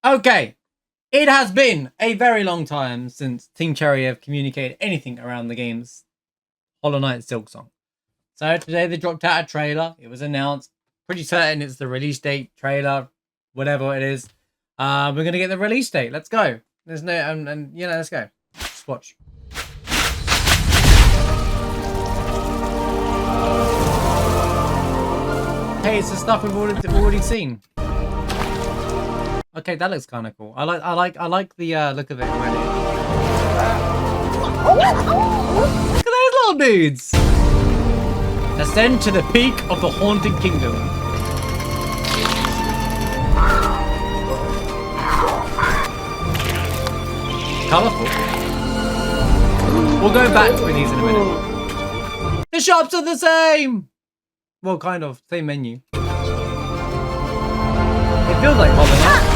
Okay. It has been a very long time since Team Cherry have communicated anything around the game's Hollow Knight Silksong. So today they dropped out a trailer. It was announced. Pretty certain it's the release date trailer, whatever it is. We're gonna get the release date. Let's go. There's no and you know, let's go. Just watch. Hey, it's the stuff we've already seen. Okay, that looks kind of cool. I like the look of it already. Look at those little dudes. Ascend to the peak of the Haunted Kingdom. Colorful. We'll go back to these in a minute. The shops are the same. Well, kind of same menu. It feels like Hollow Knight.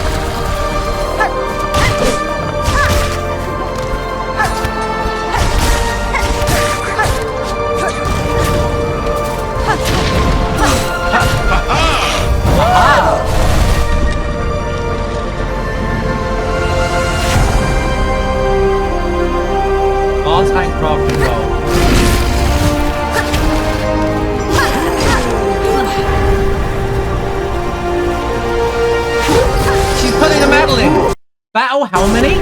Art handcraft as well. She's putting a medal in. Battle how many?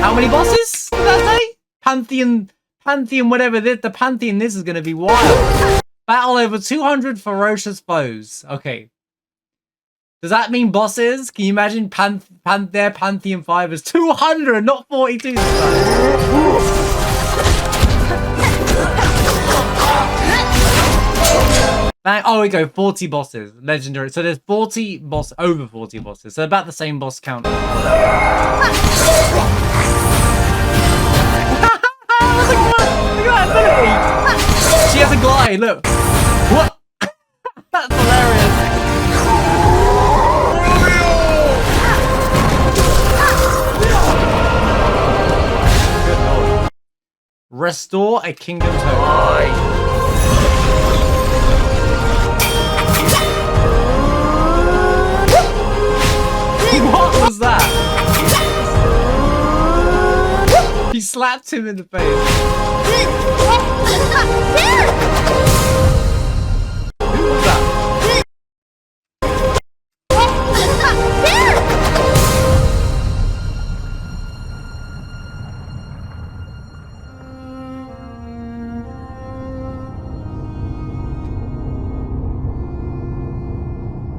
How many bosses did that say? Pantheon, whatever. The Pantheon, this is going to be wild. Battle over 200 ferocious foes. Okay. Does that mean bosses? Can you imagine their Pantheon 5 is 200, not 42 this time? Bang. Oh, we go 40 bosses. Legendary. So there's over 40 bosses. So about the same boss count. Look at that ability. She has a glide, look. What? That's hilarious. Restore a kingdom's hope. What was that? He slapped him in the face. Who was that?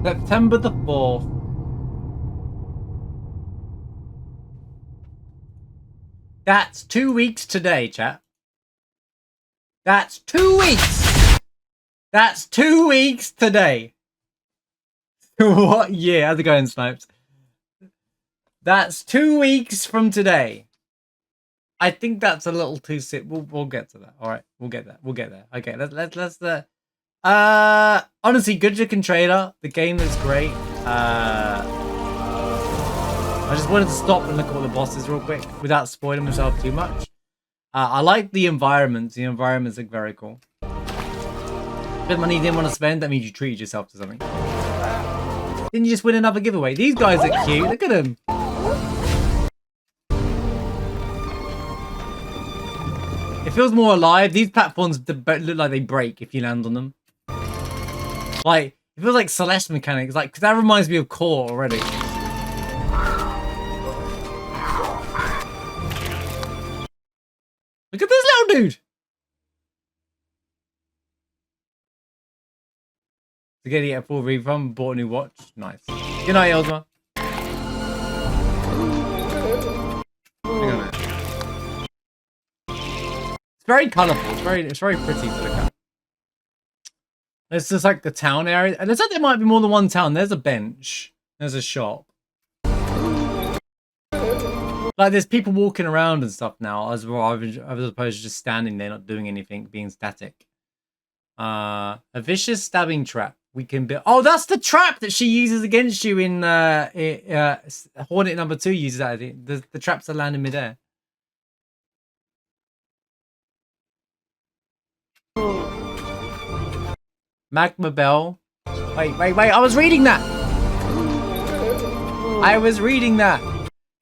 September the 4th. That's 2 weeks today, chat. That's 2 weeks. That's 2 weeks today. What year? How's it going, Snipes? That's 2 weeks from today. I think that's a little too sick. We'll get to that. All right, we'll get there. We'll get there. Okay, let's honestly, good looking trailer. The game looks great. I just wanted to stop and look at all the bosses real quick without spoiling myself too much. I like the environments. The environments look very cool. Bit money you didn't want to spend. That means you treated yourself to something. Didn't you just win another giveaway? These guys are cute. Look at them. It feels more alive. These platforms look like they break if you land on them. Like, it feels like Celeste mechanics. Like, 'cause that reminds me of Core already. Look at this little dude. To get it a full refund, bought a new watch. Nice. Good night, Elzma. Hang on a minute. It's very colourful. It's very pretty to look at. It's just like the town area. And it said there might be more than one town. There's a bench. There's a shop. Like, there's people walking around and stuff now, as opposed to just standing there, not doing anything, being static. A vicious stabbing trap. We can build. Oh, that's the trap that she uses against you in Hornet number 2 uses that. I think the traps that land in midair. Magma Bell. Wait. I was reading that. I was reading that.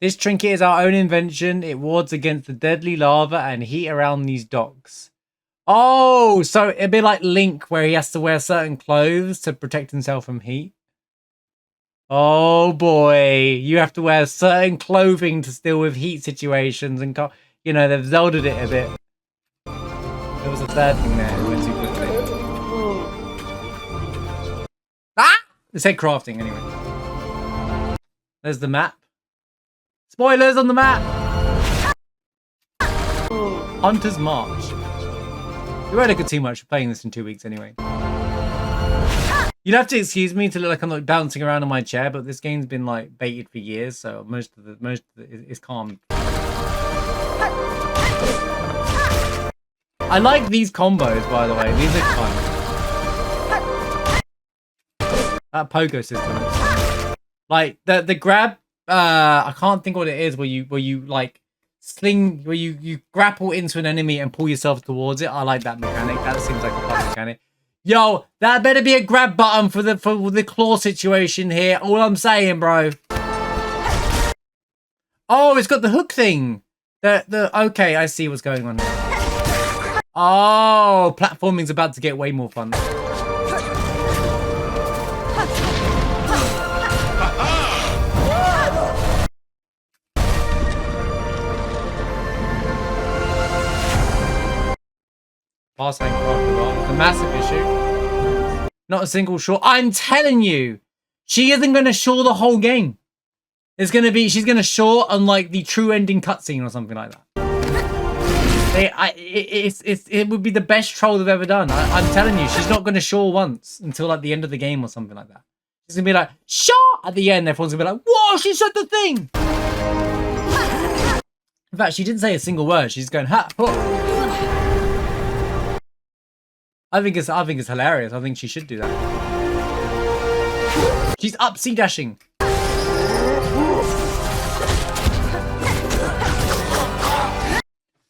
This trinket is our own invention. It wards against the deadly lava and heat around these docks. Oh, so it'd be like Link where he has to wear certain clothes to protect himself from heat. Oh boy, you have to wear certain clothing to deal with heat situations and, you know, they've Zelda'd it a bit. There was a third thing there. It went too quickly. Ah! It said crafting anyway. There's the map. Spoilers on the map! Hunter's March. You won't look too much for playing this in 2 weeks anyway. You'd have to excuse me to look like I'm like bouncing around on my chair, but this game's been like baited for years, so most of it is calm. I like these combos, by the way. These are fun. That pogo system. Like the grab. I can't think what it is. Where you like sling, where you grapple into an enemy and pull yourself towards it. I like that mechanic. That seems like a fun mechanic. Yo, that better be a grab button for the claw situation here. All I'm saying, bro. Oh, it's got the hook thing. Okay, I see what's going on here. Oh, platforming's about to get way more fun. Fast lane craft is a massive issue. Not a single shore. I'm telling you, she isn't going to shore the whole game. It's going to be, she's going to shore on like the true ending cutscene or something like that. It would be the best troll they've ever done. I'm telling you, she's not going to shore once until like the end of the game or something like that. She's going to be like, shot at the end. Everyone's going to be like, whoa, she said the thing. In fact, she didn't say a single word. She's going, ha, oh. I think it's hilarious. I think she should do that. She's up sea dashing.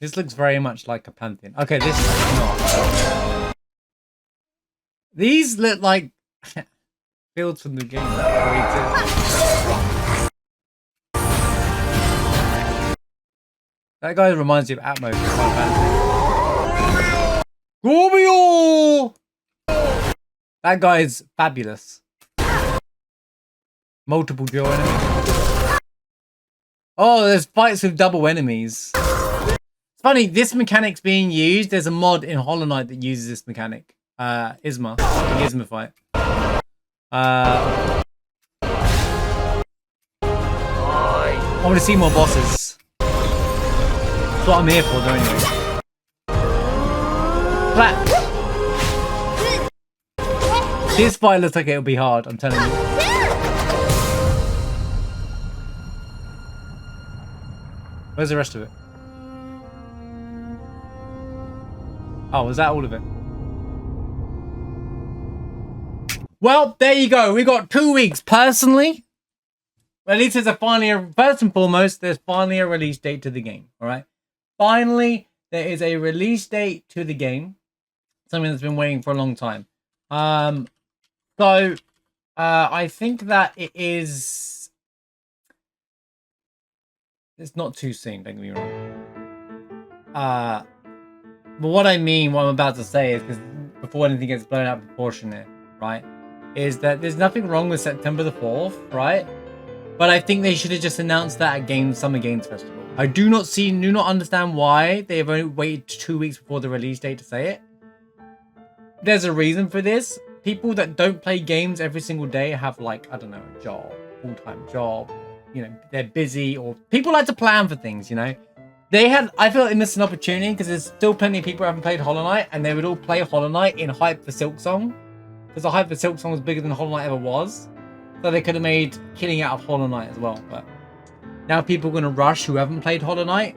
This looks very much like a Pantheon. Okay, this is not. These look like fields from the game. That guy reminds me of Atmos from Final Fantasy. Gormio! That guy is fabulous. Multiple dual enemies. Oh, there's fights with double enemies. It's funny, this mechanic's being used. There's a mod in Hollow Knight that uses this mechanic. Isma. The Isma fight. I want to see more bosses. That's what I'm here for, though, anyway. This fight looks like it'll be hard, I'm telling you. Where's the rest of it? Oh, is that all of it? Well, there you go. We got 2 weeks. Personally, at least there's first and foremost, there's finally a release date to the game. All right. Finally, there is a release date to the game. Something that's been waiting for a long time. So I think that it's not too soon, don't get me wrong. But what I'm about to say is, because before anything gets blown out of proportion here, right, is that there's nothing wrong with September the 4th, right? But I think they should have just announced that at Summer Games Festival. I do not understand why they have only waited 2 weeks before the release date to say it. There's a reason for this. People that don't play games every single day have, like, I don't know, a job, full-time job, you know, they're busy, or people like to plan for things, you know. I feel like they missed an opportunity because there's still plenty of people who haven't played Hollow Knight, and they would all play Hollow Knight in hype for Silksong, because the hype for Silksong was bigger than Hollow Knight ever was. So they could have made killing out of Hollow Knight as well, but now people are going to rush who haven't played Hollow Knight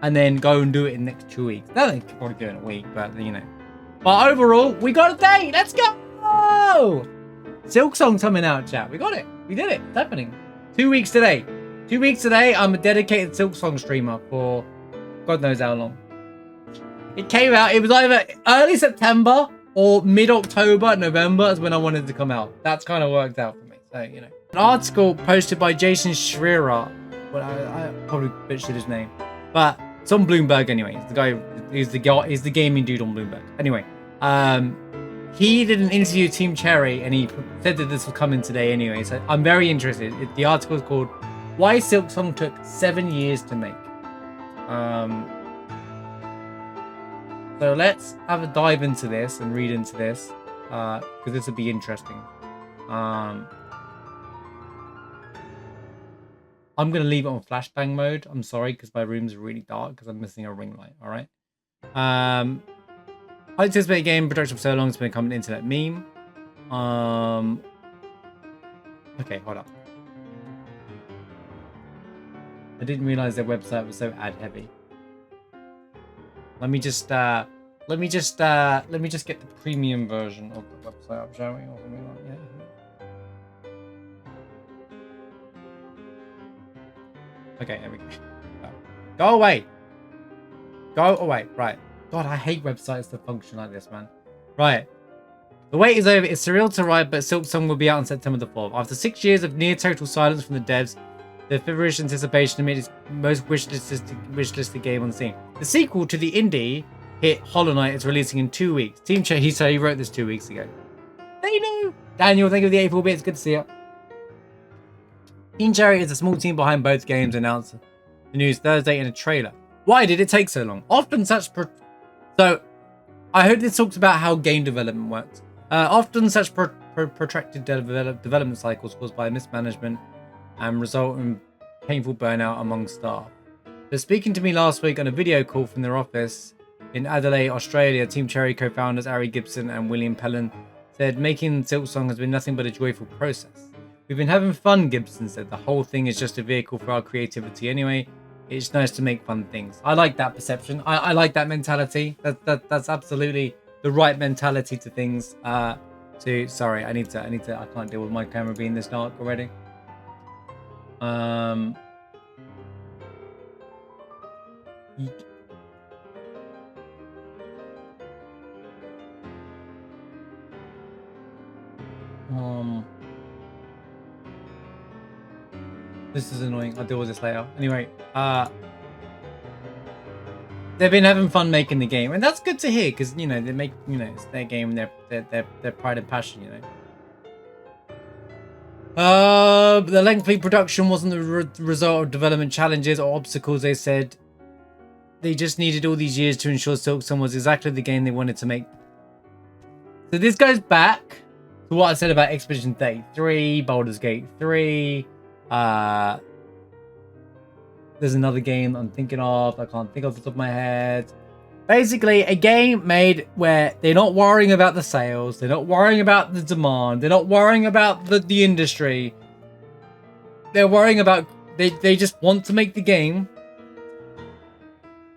and then go and do it in the next 2 weeks. They could probably do it in a week, but you know. But overall, we got a date. Let's go! Silksong's coming out, chat. We got it. We did it. It's happening. 2 weeks today. 2 weeks today, I'm a dedicated Silksong streamer for God knows how long. It came out, it was either early September or mid-October, November is when I wanted to come out. That's kind of worked out for me. So, you know. An article posted by Jason Schreier. Well, I probably butchered his name, but it's on Bloomberg anyway. He's the guy. He's the gaming dude on Bloomberg. Anyway, he did an interview with Team Cherry, and he said that this was coming today anyway. So I'm very interested. The article is called "Why SilkSong Took 7 Years to Make." So let's have a dive into this and read into this, because this will be interesting. I'm going to leave it on flashbang mode. I'm sorry, because my room's really dark because I'm missing a ring light. All right. I anticipate game production for so long it's become an internet meme. Okay, hold up. I didn't realize their website was so ad heavy. Let me just get the premium version of the website up, shall we? Or something like that. Okay, there we go. Go away. Go away. Right. God, I hate websites that function like this, man. Right. The wait is over. It's surreal to write, but SilkSong will be out on September the 4th. After 6 years of near total silence from the devs, the feverish anticipation amid its most wishlisted game on the scene. The sequel to the indie hit Hollow Knight is releasing in 2 weeks. Team Cherry, he wrote this 2 weeks ago. They know. Daniel, thank you for the 84 bits. Good to see you. Team Cherry is a small team behind both games, announced the news Thursday in a trailer. Why did it take so long? So, I hope this talks about how game development works. Often such protracted development cycles caused by mismanagement and result in painful burnout among staff. But speaking to me last week on a video call from their office in Adelaide, Australia, Team Cherry co-founders Ari Gibson and William Pellin said making SilkSong has been nothing but a joyful process. We've been having fun, Gibson said. The whole thing is just a vehicle for our creativity anyway. It's nice to make fun things. I like that perception. I like that mentality. That's absolutely the right mentality to things. Sorry, I can't deal with my camera being this dark already. This is annoying. I'll deal with this later. Anyway, they've been having fun making the game, and that's good to hear because they make it's their game and their pride and passion. The lengthy production wasn't the result of development challenges or obstacles. They said they just needed all these years to ensure SilkSong was exactly the game they wanted to make. So this goes back to what I said about Expedition 33, Baldur's Gate 3. There's another game I'm thinking of. I can't think off the top of my head. Basically, a game made where they're not worrying about the sales. They're not worrying about the demand. They're not worrying about the industry. They're worrying about... They just want to make the game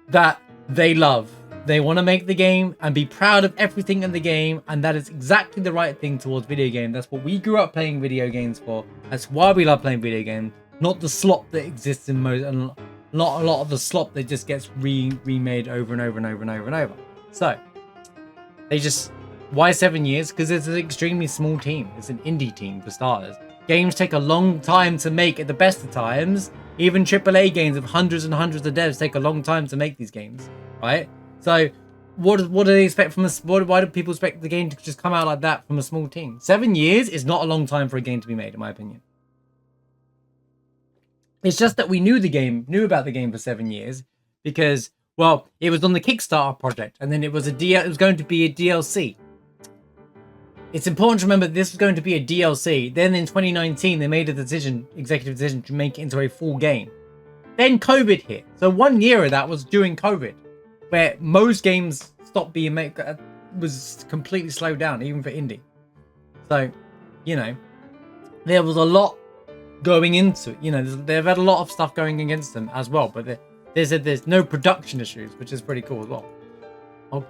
that they love. They want to make the game and be proud of everything in the game, and that is exactly the right thing towards video games. That's what we grew up playing video games for. That's why we love playing video games, not the slop that exists in most, and not a lot of the slop that just gets remade over and over and over and over and over. So they just... Why 7 years? Because it's an extremely small team. It's an indie team for starters. Games take a long time to make at the best of times. Even AAA games of hundreds and hundreds of devs take a long time to make these games, right? So, what do they expect from us? Why do people expect the game to just come out like that from a small team? 7 years is not a long time for a game to be made, in my opinion. It's just that we knew about the game for 7 years because, well, it was on the Kickstarter project, and then it was going to be a DLC. It's important to remember this was going to be a DLC. Then in 2019, they made a executive decision to make it into a full game. Then COVID hit, so 1 year of that was during COVID, where most games stopped being made, was completely slowed down, even for indie. So, there was a lot going into it. They've had a lot of stuff going against them as well, but there's no production issues, which is pretty cool as well. Oh,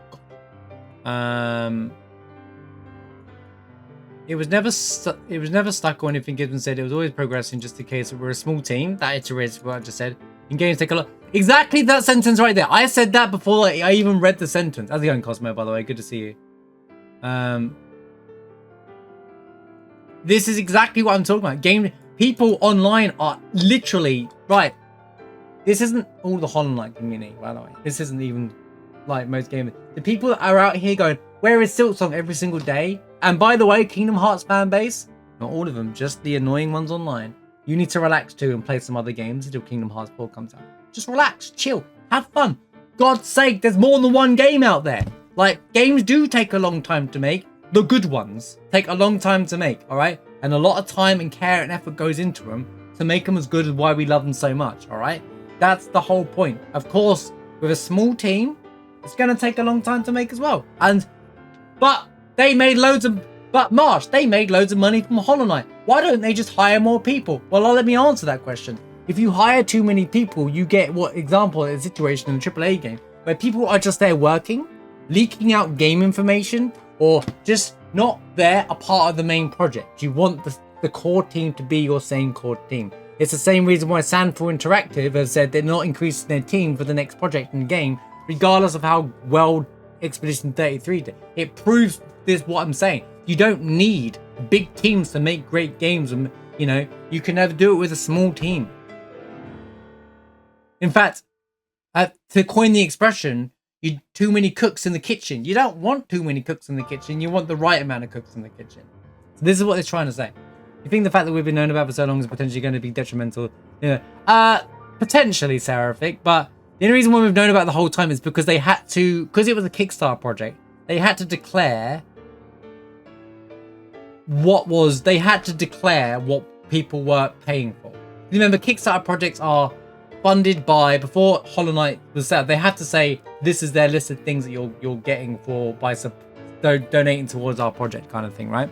God. It was never stuck or anything. Gibson said it was always progressing, just in case we're a small team. That iterates what I just said. And games take a lot. Exactly that sentence right there. I said that before I even read the sentence. How's it going, Cosmo, by the way? Good to see you. This is exactly what I'm talking about. People online are literally right. This isn't all the Hollow Knight community, by the way. This isn't even like most gamers. The people that are out here going, where is SILKSONG every single day? And by the way, Kingdom Hearts fan base, not all of them, just the annoying ones online. You need to relax too and play some other games until Kingdom Hearts 4 comes out. Just relax, chill, have fun. God's sake, there's more than one game out there. Like, games do take a long time to make. The good ones take a long time to make, all right? And a lot of time and care and effort goes into them to make them as good as why we love them so much, all right? That's the whole point. Of course, with a small team, it's going to take a long time to make as well. But they made loads of money from Hollow Knight. Why don't they just hire more people? Well, let me answer that question. If you hire too many people, you get a situation in a AAA game where people are just there working, leaking out game information, or just not there a part of the main project. You want the core team to be your same core team. It's the same reason why Sandful Interactive has said they're not increasing their team for the next project in the game, regardless of how well Expedition 33 did. It proves this what I'm saying. You don't need big teams to make great games, and you can never do it with a small team. In fact, to coin the expression, too many cooks in the kitchen. You don't want too many cooks in the kitchen. You want the right amount of cooks in the kitchen. So this is what they're trying to say. You think the fact that we've been known about for so long is potentially going to be detrimental? Potentially, Seraphic, but the only reason why we've known about it the whole time is because they had to, because it was a Kickstarter project, they had to declare what people were paying for. Remember, Kickstarter projects are funded by, before Hollow Knight was set up, they have to say this is their list of things that you're getting for by donating towards our project, kind of thing, right?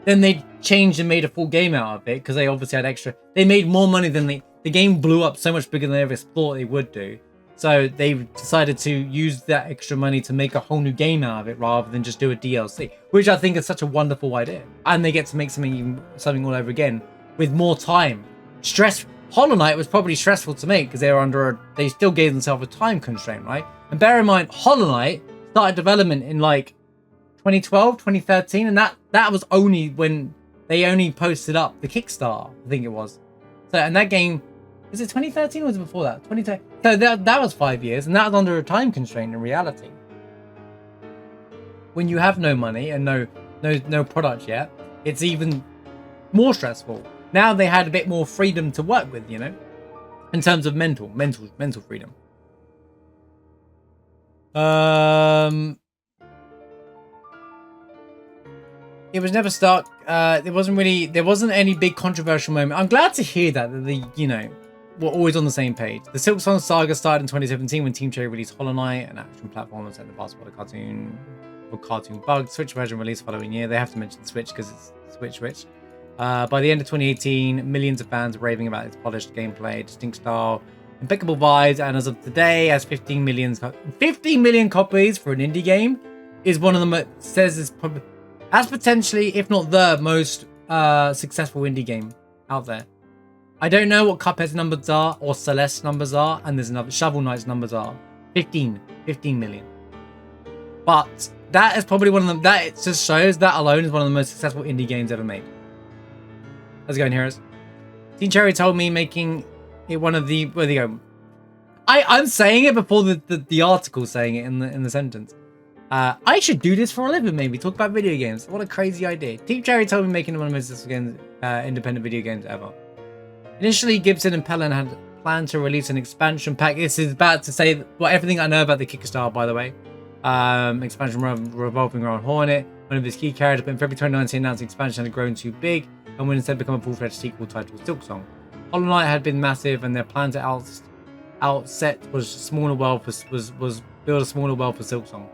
Then they changed and made a full game out of it because they obviously had extra. They made more money than the game blew up so much bigger than they ever thought they would do. So they decided to use that extra money to make a whole new game out of it rather than just do a DLC, which I think is such a wonderful idea. And they get to make something all over again with more time. Hollow Knight was probably stressful to make because they still gave themselves a time constraint, right? And bear in mind, Hollow Knight started development in like 2012, 2013, and that was only when they only posted up the Kickstarter, I think it was. So, and that game, was it 2013 or was it before that? 2010. So that was 5 years, and that was under a time constraint in reality. When you have no money and no product yet, it's even more stressful. Now they had a bit more freedom to work with, in terms of mental freedom. It was never stuck. There wasn't any big controversial moment. I'm glad to hear that we're always on the same page. The SILKSONG saga started in 2017 when Team Cherry released Hollow Knight, an action platform set in the past for the cartoon bugged. Switch version released following year. They have to mention the Switch because it's Switch. By the end of 2018, millions of fans were raving about its polished gameplay, distinct style, impeccable vibes, and as of today, has 15 million copies for an indie game, is one of them that says it's probably as potentially, if not the most successful indie game out there. I don't know what Cuphead's numbers are or Celeste's numbers are, and there's another Shovel Knight's numbers are 15 million. But that is probably one of them. That it just shows that alone is one of the most successful indie games ever made. How's it going, heroes? Team Cherry told me making it one of the. Where they go? I'm saying it before the article saying it in the sentence. I should do this for a living, maybe talk about video games. What a crazy idea! Team Cherry told me making it one of the most successful independent video games ever. Initially, Gibson and Pellin had planned to release an expansion pack. This is about to say everything I know about the Kickstarter, by the way. Expansion revolving around Hornet, one of his key characters, but in February 2019 announced the expansion had grown too big and would instead become a full-fledged sequel titled SILKSONG. Hollow Knight had been massive, and their plan to outset was build a smaller world for SILKSONG.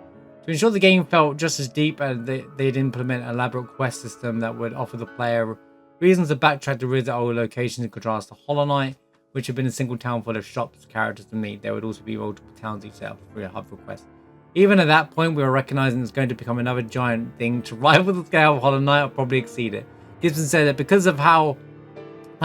To ensure the game felt just as deep, they'd implement an elaborate quest system that would offer the player reasons to backtrack to visit old locations in contrast to Hollow Knight, which had been a single town full of shops, characters to meet. There would also be multiple towns each set up for a hub for quests. Even at that point, we were recognizing it's going to become another giant thing to rival the scale of Hollow Knight or probably exceed it. Gibson said that because of how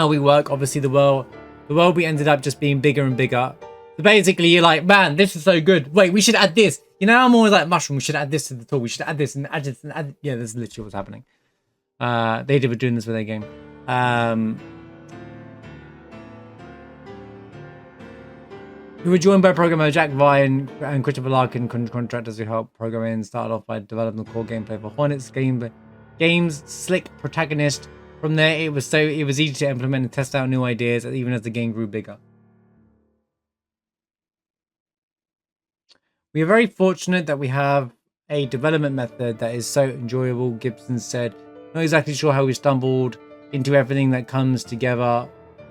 we work, obviously the world we ended up just being bigger and bigger. So basically, you're like, man, this is so good. Wait, we should add this. I'm always like, Mushroom, we should add this to the tool. We should add this and add this and add. Yeah, this is literally what's happening. They were doing this with their game. We were joined by programmer Jack Vine and Christopher Larkin, contractors who helped programming. Started off by developing the core gameplay for Hornets game's slick protagonist. From there, it was easy to implement and test out new ideas, even as the game grew bigger. We are very fortunate that we have a development method that is so enjoyable, Gibson said. Not exactly sure how we stumbled into everything that comes together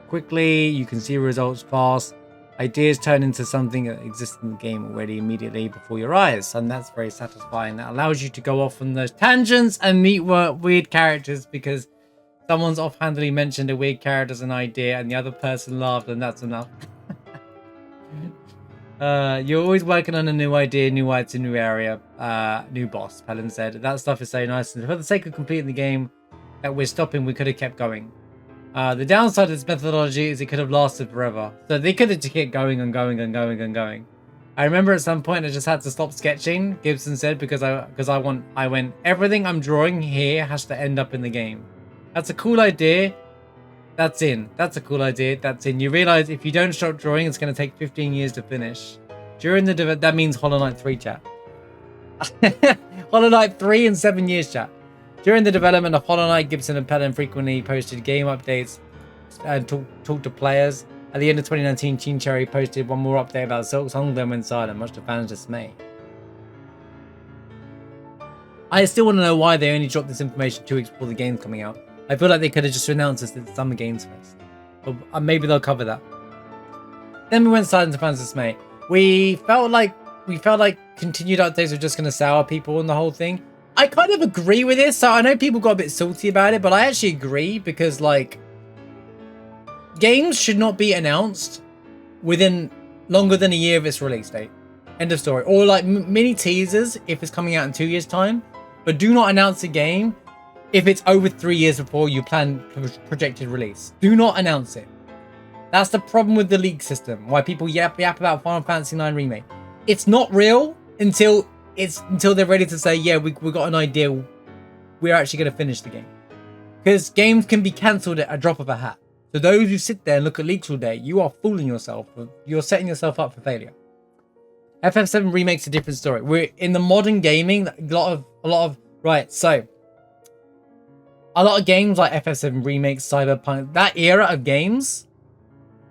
quickly. You can see results fast. Ideas turn into something that exists in the game already immediately before your eyes. And that's very satisfying. That allows you to go off on those tangents and meet weird characters because someone's offhandedly mentioned a weird character as an idea and the other person laughed, and that's enough. You're always working on a new idea, new item, new area, new boss, Helen said. That stuff is so nice. And for the sake of completing the game that we're stopping, we could have kept going. The downside of this methodology is it could have lasted forever. So they could have just kept going and going and going and going. I remember at some point I just had to stop sketching, Gibson said, because I went, everything I'm drawing here has to end up in the game. That's a cool idea. That's in. That's a cool idea. That's in. You realize if you don't stop drawing, it's going to take 15 years to finish. During the that means Hollow Knight 3 chat. Hollow Knight 3 and 7 years chat. During the development of Hollow Knight, Gibson and Pelham frequently posted game updates and talked to players. At the end of 2019, Teen Cherry posted one more update about SILKSONG, then went silent, much to fans' dismay. I still want to know why they only dropped this information 2 weeks before the game's coming out. I feel like they could have just announced this at the Summer Games Fest. But maybe they'll cover that. Then we went silent to fans' dismay. We felt like continued updates were just going to sour people on the whole thing. I kind of agree with this. So I know people got a bit salty about it, but I actually agree because, like, games should not be announced within longer than a year of its release date. End of story. Or like mini teasers if it's coming out in 2 years' time, but do not announce a game if it's over 3 years before you plan projected release. Do not announce it. That's the problem with the leak system. Why people yap about Final Fantasy IX Remake. It's not real until they're ready to say, yeah, we got an idea. We're actually going to finish the game. Because games can be cancelled at a drop of a hat. So those who sit there and look at leaks all day, you are fooling yourself. You're setting yourself up for failure. FF7 Remake's a different story. We're in the modern gaming, a lot of right, so a lot of games like FF7 Remake, Cyberpunk, that era of games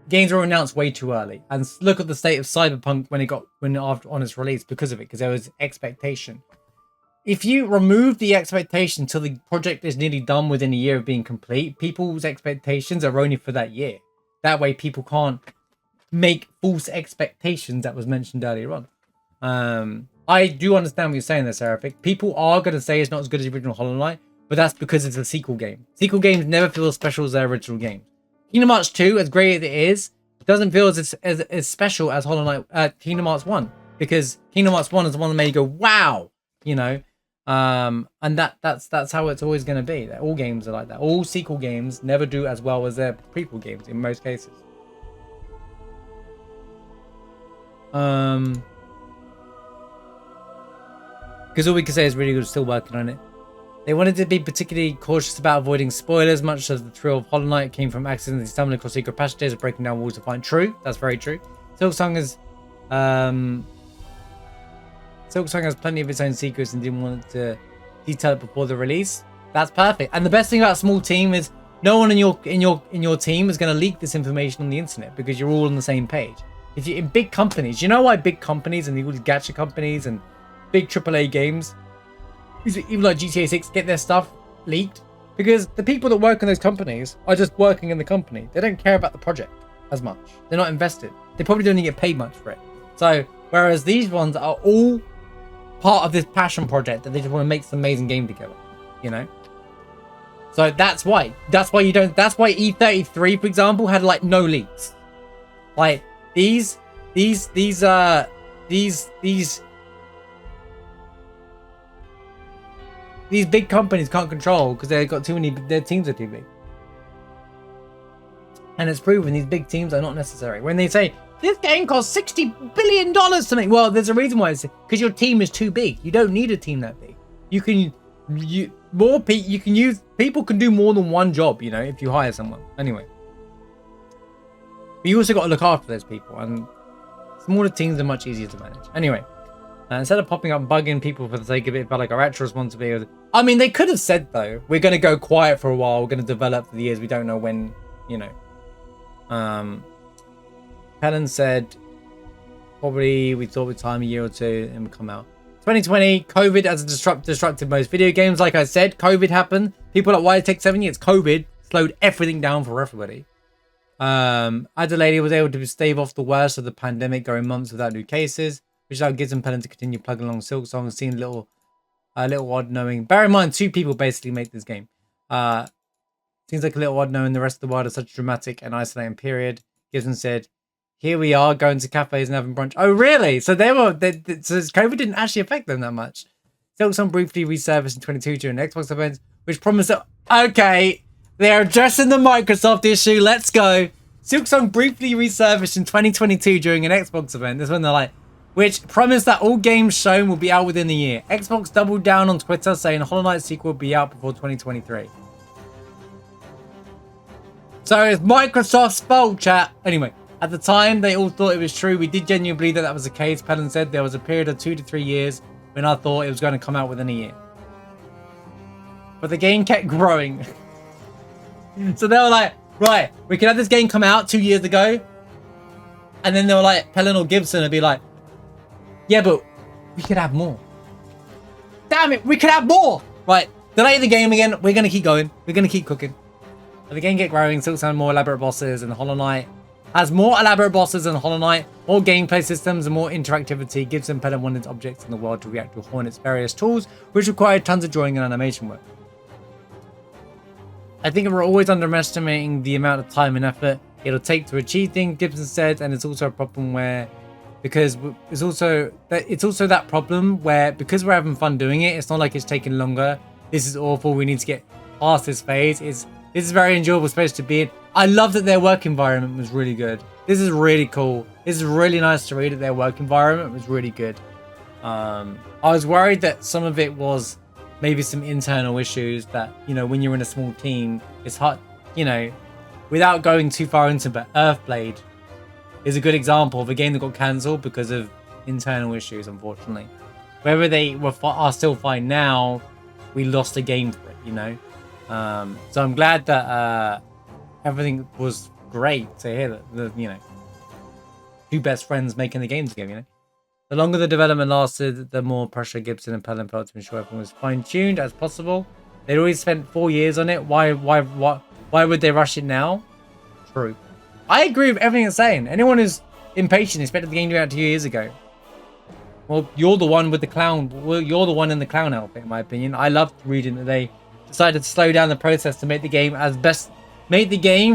were announced way too early. And look at the state of Cyberpunk on its release because of it, because there was expectation. If you remove the expectation till the project is nearly done within a year of being complete, people's expectations are only for that year. That way people can't make false expectations that was mentioned earlier on. I do understand what you're saying there, Seraphic. People are going to say it's not as good as the original Hollow Knight, but that's because it's a sequel game. Sequel games never feel as special as their original games. Kingdom Hearts 2, as great as it is, doesn't feel as special as Hollow Knight, Kingdom Hearts 1, because Kingdom Hearts 1 is the one that made you go, wow, you know. And that's how it's always going to be. All games are like that. All sequel games never do as well as their prequel games in most cases. Because all we can say is really good, still working on it. They wanted to be particularly cautious about avoiding spoilers. Much of the thrill of Hollow Knight came from accidentally stumbling across secret passages or breaking down walls to find. True, that's very true. Silksong has plenty of its own secrets and didn't want to detail it before the release. That's perfect. And the best thing about a small team is no one in your team is going to leak this information on the internet because you're all on the same page. If you're in big companies, you know why big companies and all these gacha companies and big AAA games, even like GTA 6, get their stuff leaked? Because the people that work in those companies are just working in the company. They don't care about the project as much. They're not invested. They probably don't even get paid much for it. So, whereas these ones are all part of this passion project that they just want to make this amazing game together, you know? So that's why you don't, that's why E33, for example, had like no leaks. Like these big companies can't control because they've got too many, their teams are too big. And it's proven these big teams are not necessary. When they say, this game costs $60 billion to make, well, there's a reason why. It's because your team is too big. You don't need a team that big. You can you can use, people can do more than one job, you know, if you hire someone. Anyway. But you also got to look after those people, and smaller teams are much easier to manage. Anyway, instead of popping up bugging people for the sake of it, it felt like our actual responsibility. I mean, they could have said, though, we're going to go quiet for a while, we're going to develop for the years, we don't know when, you know. Helen said, probably we thought we'd time a year or two and we'd come out. 2020, COVID has disrupted most video games. Like I said, COVID happened. People are like, why did it take 7 years? COVID slowed everything down for everybody. Adelaide was able to stave off the worst of the pandemic, going months without new cases, which allowed Gibbs and Pelham to continue plugging along SilkSong. Seemed a little odd knowing. Bear in mind, 2 people basically make this game. Seems like a little odd knowing the rest of the world is such a dramatic and isolating period. Gibson said, "Here we are going to cafes and having brunch." Oh, really? So so COVID didn't actually affect them that much. SilkSong briefly resurfaced in 22 during Xbox events, which promised that, okay, they're addressing the Microsoft issue. Let's go. SilkSong briefly resurfaced in 2022 during an Xbox event. This one they're like, which promised that all games shown will be out within the year. Xbox doubled down on Twitter, saying Hollow Knight sequel will be out before 2023. So it's Microsoft's fault, chat. Anyway, at the time, they all thought it was true. We did genuinely believe that that was the case. Pelham said there was a period of 2 to 3 years when I thought it was going to come out within a year. But the game kept growing. So they were like, right, we could have this game come out 2 years ago. And then they were like, Pelham or Gibson would be like, yeah, but we could have more. Damn it, we could have more. Right, delay the game again. We're going to keep going. We're going to keep cooking. But the game kept growing, still sound more elaborate bosses, and Hollow Knight has more elaborate bosses than Hollow Knight, more gameplay systems and more interactivity. Gibson Pelham wanted objects in the world to react to Hornet's various tools, which required tons of drawing and animation work. I think we're always underestimating the amount of time and effort it'll take to achieve things, Gibson said, and it's also a problem where, because it's also that problem where, because we're having fun doing it, it's not like it's taking longer. This is awful. We need to get past this phase. This is a very enjoyable space to be in. I love that their work environment was really good. This is really cool. This is really nice to read that their work environment was really good. I was worried that some of it was maybe some internal issues that, you know, when you're in a small team, it's hard, you know, without going too far into, but Earthblade is a good example of a game that got cancelled because of internal issues, unfortunately. Whether they are still fine now, we lost a game for it, you know. So I'm glad that everything was great to hear that you know, 2 best friends making the game together, you know. The longer the development lasted, the more pressure Gibson and Pelham felt to ensure everything was fine-tuned as possible. They'd always spent 4 years on it. Why would they rush it now? True. I agree with everything it's saying. Anyone who's impatient expected the game to be out 2 years ago. Well, you're the one with the clown. Well, you're the one in the clown outfit, in my opinion. I loved reading that they decided to slow down the process to make the game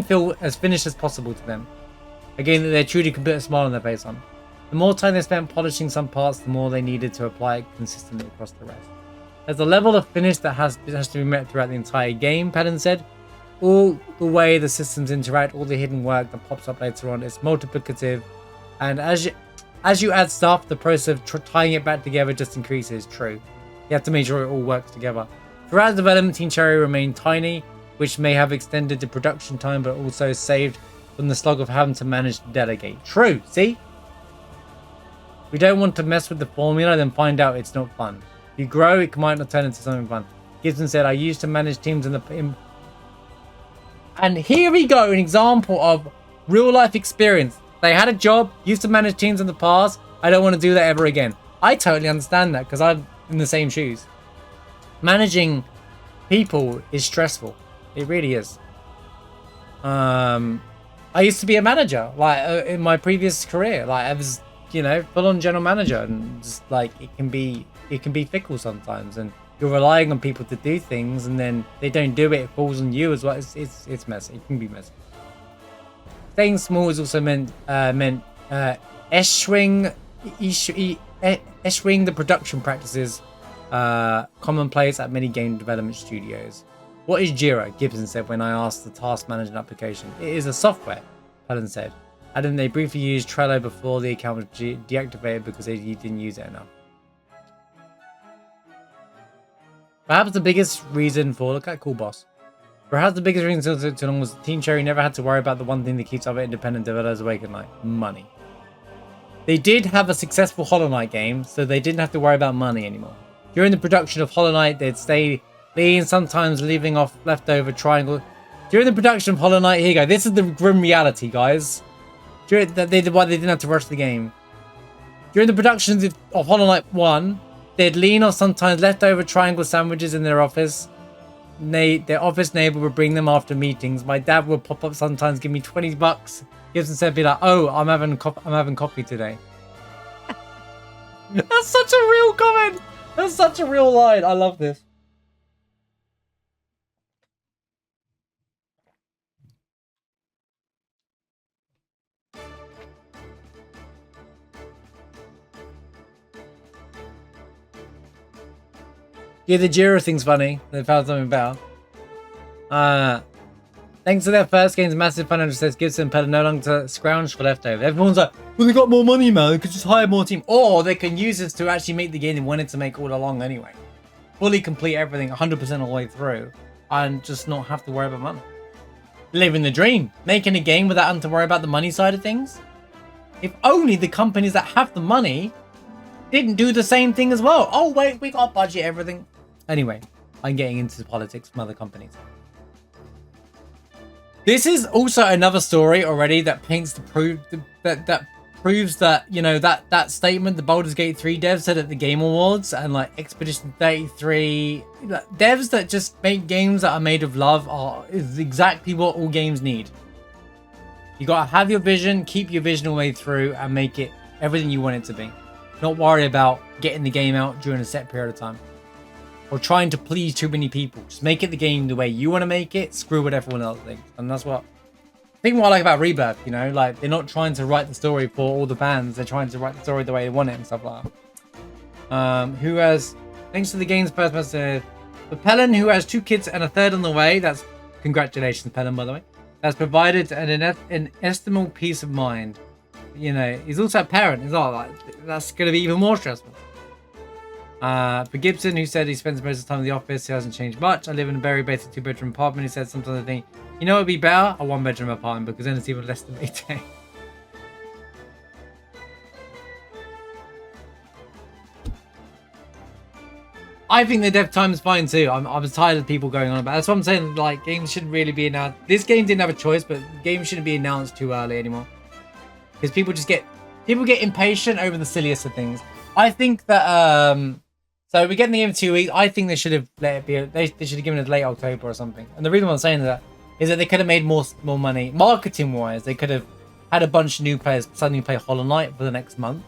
feel as finished as possible to them. Again, that they truly could put a smile on their face on. The more time they spent polishing some parts, the more they needed to apply it consistently across the rest. There's a level of finish that has to be met throughout the entire game, Pelham said. All the way the systems interact, all the hidden work that pops up later on, it's multiplicative. And as you add stuff, the process of tying it back together just increases. True. You have to make sure it all works together. Throughout development, Team Cherry remained tiny, which may have extended the production time, but also saved from the slog of having to manage to delegate. True, see? We don't want to mess with the formula, then find out it's not fun. If you grow, it might not turn into something fun. Gibson said, I used to manage teams and here we go, an example of real life experience. They had a job, used to manage teams in the past. I don't want to do that ever again. I totally understand that because I'm in the same shoes. Managing people is stressful. It really is. I used to be a manager, like in my previous career. Like I was, you know, full-on general manager, and just like it can be fickle sometimes, and you're relying on people to do things, and then they don't do it. It falls on you as well. It's messy. It can be messy. Staying small is also meant eschewing the production practices commonplace at many game development studios. What is Jira? Gibson said when I asked the task management application. It is a software, Helen said. And they briefly used Trello before the account was deactivated because they didn't use it enough. Perhaps the biggest reason for... Look at cool boss. Perhaps the biggest reason it took too long was Team Cherry never had to worry about the one thing that keeps other independent developers awake at night. Money. They did have a successful Hollow Knight game, so they didn't have to worry about money anymore. During the production of Hollow Knight, they'd stay lean, sometimes leaving off leftover triangle. During the production of Hollow Knight, here you go. This is the grim reality, guys. Why they didn't have to rush the game. During the production of Hollow Knight 1, they'd lean on sometimes leftover triangle sandwiches in their office. Their office neighbor would bring them after meetings. My dad would pop up sometimes, give me $20. Gibson said, "Be like, oh, I'm having coffee today." That's such a real comment. That's such a real line. I love this. Yeah, the Jira thing's funny. They found something better. Thanks to their first game's massive financial success, Gibson and Pella no longer scrounge for leftover. Everyone's like, well, they got more money, man. They could just hire more team. Or they can use this to actually make the game they wanted to make all along anyway. Fully complete everything 100% all the way through. And just not have to worry about money. Living the dream. Making a game without having to worry about the money side of things. If only the companies that have the money didn't do the same thing as well. Oh, wait, we got budget everything. Anyway, I'm getting into politics from other companies. This is also another story already that paints the that proves that, you know, that statement the Baldur's Gate 3 devs said at the Game Awards and like Expedition 33, devs that just make games that are made of love is exactly what all games need. You gotta have your vision, keep your vision all the way through, and make it everything you want it to be. Not worry about getting the game out during a set period of time. Or trying to please too many people. Just make it the game the way you want to make it. Screw what everyone else thinks. And that's what... I think what I like about Rebirth, you know? Like, they're not trying to write the story for all the fans. They're trying to write the story the way they want it and stuff like that. Who has... Thanks to the game's first person... For Pelin, who has 2 kids and a third on the way. That's... Congratulations, Pelin, by the way. That's provided an estimable peace of mind. You know, he's also a parent as well. Like, that's going to be even more stressful. For Gibson, who said he spends most of the time in the office, he hasn't changed much. I live in a very basic 2-bedroom apartment. He said sometimes I think, you know, it'd be better a 1-bedroom apartment because then it's even less to maintain. I think the dev time is fine too. I'm tired of people going on about it. That's what I'm saying. Like, games shouldn't really be announced. This game didn't have a choice, but games shouldn't be announced too early anymore. Because people get impatient over the silliest of things. I think that so we're getting the game in 2 weeks. I think they should have let it be. They should have given it late October or something. And the reason why I'm saying that is that they could have made more money marketing wise. They could have had a bunch of new players suddenly play Hollow Knight for the next month,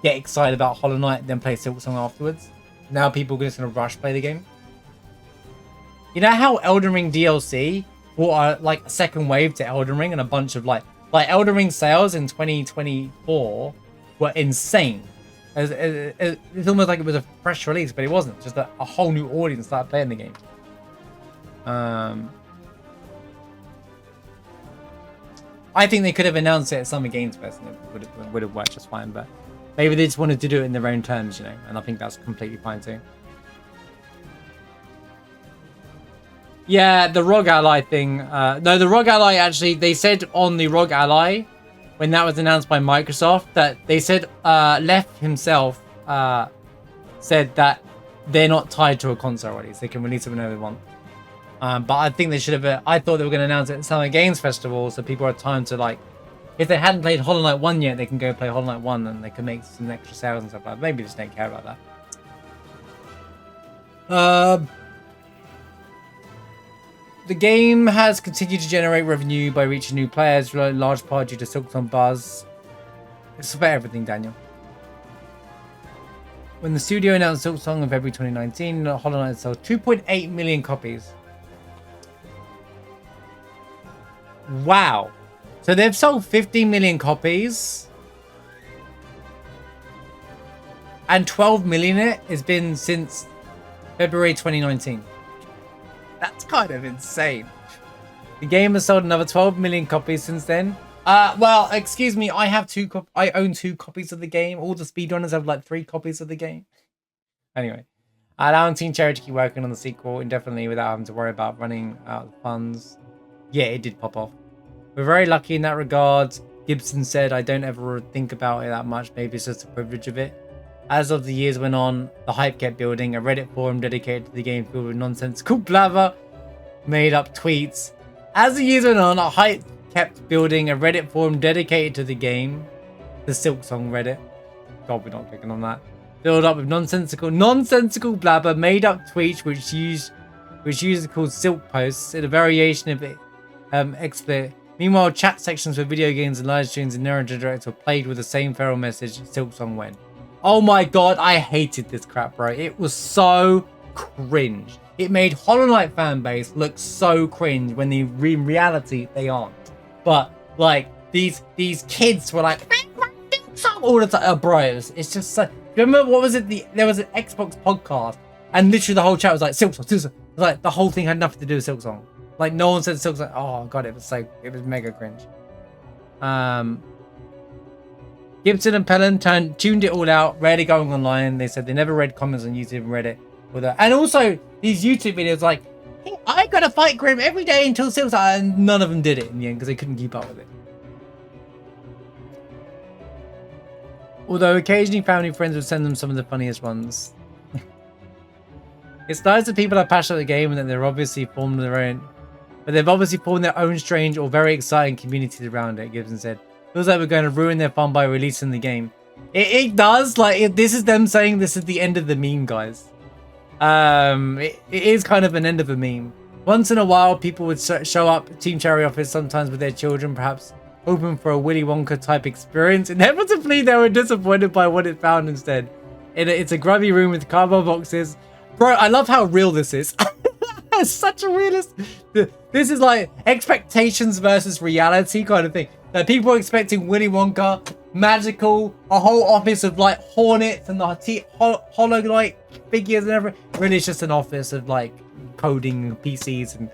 get excited about Hollow Knight, then play SILKSONG afterwards. Now people are just gonna rush play the game. You know how Elden Ring DLC brought like a second wave to Elden Ring and a bunch of like Elden Ring sales in 2024 were insane. It's almost like it was a fresh release, but it wasn't. Just a whole new audience started playing the game. I think they could have announced it at Summer Games Fest and it would have worked just fine, but maybe they just wanted to do it in their own terms, you know, and I think that's completely fine too. Yeah, the ROG Ally thing. No, the ROG Ally actually, they said on the ROG Ally, when that was announced by Microsoft, that they said Left himself said that they're not tied to a console release. They can release it whenever they want. But I think they should have... I thought they were going to announce it at Summer Games Festival, so people had time to, like... If they hadn't played Hollow Knight 1 yet, they can go play Hollow Knight 1 and they can make some extra sales and stuff like that. Maybe they just don't care about that. The game has continued to generate revenue by reaching new players, in large part due to SILKSONG buzz. It's about everything, Daniel. When the studio announced SILKSONG in February 2019, Hollow Knight sold 2.8 million copies. Wow. So they've sold 15 million copies. And 12 million it has been since February 2019. That's kind of insane. The game has sold another 12 million copies since then. Well, excuse me, I own 2 copies of the game. All the speedrunners have like 3 copies of the game. Anyway, Allowing Team Cherry to keep working on the sequel indefinitely without having to worry about running out of funds. Yeah, it did pop off. We're very lucky in that regard. Gibson said, I don't ever think about it that much. Maybe it's just a privilege of it. As of the years went on, the hype kept building. A Reddit forum dedicated to the game filled with nonsensical blabber, made up tweets. As the years went on, a hype kept building. A Reddit forum dedicated to the game, the SILKSONG Reddit. God, we're not clicking on that. Filled up with nonsensical blabber, made up tweets which users called silk posts in a variation of it, explicit. Meanwhile, chat sections for video games and live streams in Narrative Direct were played with the same feral message SILKSONG went. Oh my god, I hated this crap, bro. It was so cringe. It made Hollow Knight fanbase look so cringe when in reality they aren't. But like these kids were like all the time. Oh, bro, it's just so. Remember what was it? There was an Xbox podcast, and literally the whole chat was like SILKSONG. Like the whole thing had nothing to do with SILKSONG. Like no one said SILKSONG. Oh god, it was mega cringe. Gibson and Pellin tuned it all out, rarely going online. They said they never read comments on YouTube and Reddit. And also these YouTube videos like, hey, I gotta fight Grim every day until SILKSONG, and none of them did it in the end because they couldn't keep up with it. Although occasionally family and friends would send them some of the funniest ones. It's nice that people are passionate about the game and that they've obviously formed their own strange or very exciting communities around it, Gibson said. Feels like we're going to ruin their fun by releasing the game. It does, like, this is them saying this is the end of the meme, guys. It is kind of an end of a meme. Once in a while, people would show up at Team Cherry office, sometimes with their children, perhaps hoping for a Willy Wonka type experience. Inevitably, they were disappointed by what it found instead. It's a grubby room with cardboard boxes. Bro, I love how real this is. It's such a realist. This is like expectations versus reality kind of thing. Like people are expecting Willy Wonka, magical, a whole office of like hornets and the hollow like figures and everything. Really, it's just an office of like coding PCs, and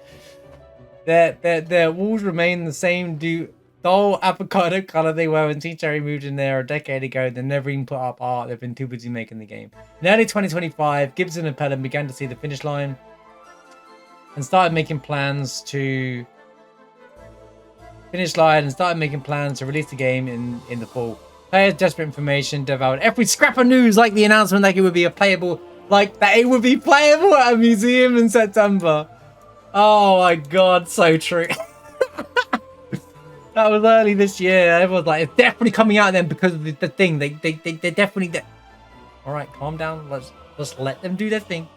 their walls remain the same. Dull avocado color they were when Team Cherry moved in there a decade ago. They never even put up art. They've been too busy making the game. In early 2025, Gibson and Pellin began to see the finish line and started making plans to release the game in the fall. Players desperate information devoured every scrap of news, like the announcement that it would be playable at a museum in September. Oh my god, so true. That was early this year. Everyone's like, it's definitely coming out then because of the thing. They definitely. All right, calm down. Let's let them do their thing.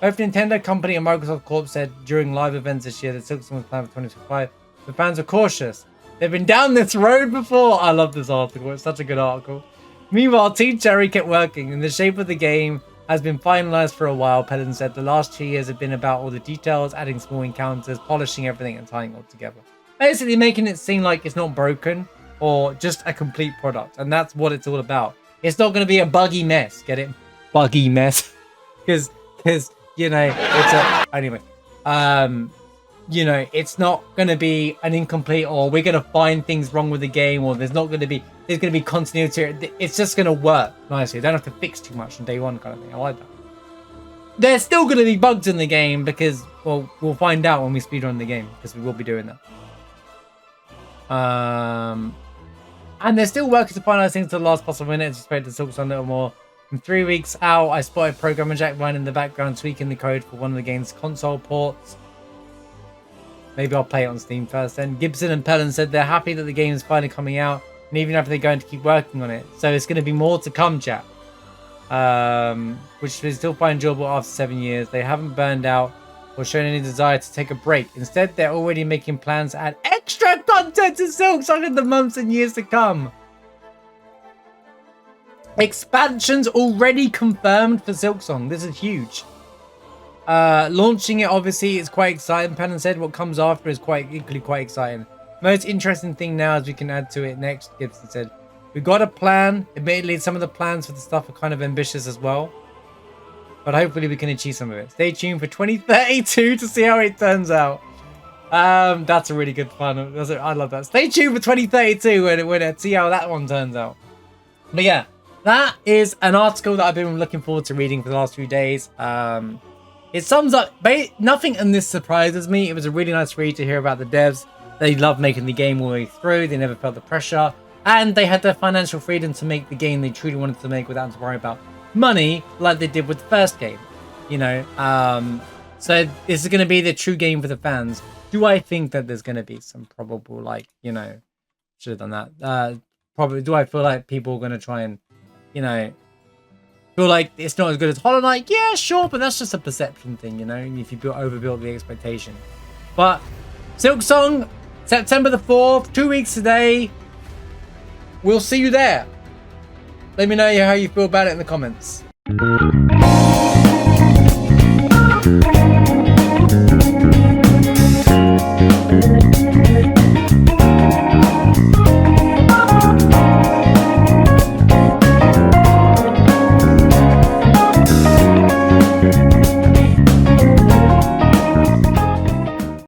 Both Nintendo Company and Microsoft Corp said during live events this year that SILKSONG was planned for 2025. The fans are cautious. They've been down this road before. I love this article. It's such a good article. Meanwhile, Team Cherry kept working, and the shape of the game has been finalized for a while. Pellin said the last 2 years have been about all the details, adding small encounters, polishing everything, and tying it all together. Basically making it seem like it's not broken or just a complete product. And that's what it's all about. It's not going to be a buggy mess. Get it? Buggy mess. Because, you know, it's a... Anyway. You know, it's not going to be an incomplete or we're going to find things wrong with the game or there's going to be continuity. It's just going to work nicely. You don't have to fix too much on day one kind of thing. I like that. There's still going to be bugs in the game because, well, we'll find out when we speedrun the game because we will be doing that. And they're still working to finalize things to the last possible minute. Anticipate the SILKSONG a little more. From 3 weeks out, I spotted programmer Jack Ryan in the background tweaking the code for one of the game's console ports. Maybe I'll play it on Steam first then. Gibson and Pellin said they're happy that the game is finally coming out, and even after they're going to keep working on it. So it's going to be more to come, chat. Which they still find enjoyable after 7 years. They haven't burned out or shown any desire to take a break. Instead, they're already making plans to add extra content to SILKSONG in the months and years to come. Expansions already confirmed for SILKSONG. This is huge. Launching it obviously is quite exciting. Pellin said what comes after is equally quite exciting. Most interesting thing now is we can add to it next, Gibson said. We've got a plan. Admittedly, some of the plans for the stuff are kind of ambitious as well. But hopefully we can achieve some of it. Stay tuned for 2032 to see how it turns out. That's a really good fun. I love that. Stay tuned for 2032 when see how that one turns out. But yeah, that is an article that I've been looking forward to reading for the last few days. It sums up, nothing in this surprises me. It was a really nice read to hear about the devs. They loved making the game all the way through. They never felt the pressure. And they had the financial freedom to make the game they truly wanted to make without having to worry about money like they did with the first game. You know, so this is going to be the true game for the fans. Do I think that there's going to be some probable, like, you know, should have done that. Probably, do I feel like people are going to try and, you know, feel like it's not as good as Hollow Knight? Yeah, sure, but that's just a perception thing, you know, if you overbuilt the expectation. But SilkSong, September the 4th, 2 weeks today. We'll see you there. Let me know how you feel about it in the comments.